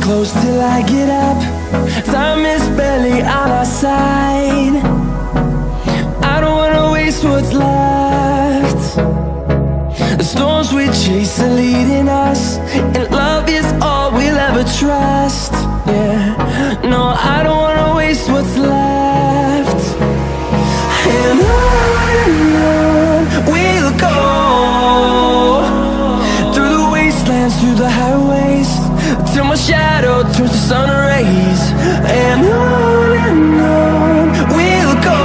close till I get up. Time is barely on our side. I don't wanna waste what's left. The storms we chase are leading us, and love is all we'll ever trust. Yeah, no, I don't wanna waste what's left. And on we'll go, through the wastelands, through the highways, till my shadow turns to sun rays. And on we'll go,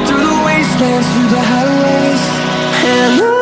through the wastelands, through the highways, and on.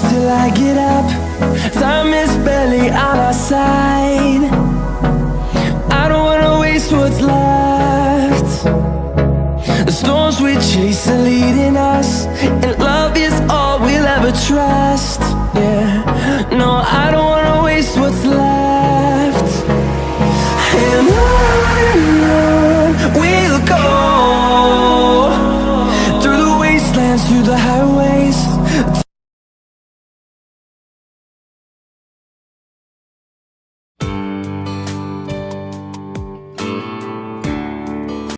Till I get up, time is barely on our side. I don't wanna waste what's left. The storms we chase are leading us, and love is all we'll ever trust. Yeah, no, I don't wanna waste what's left.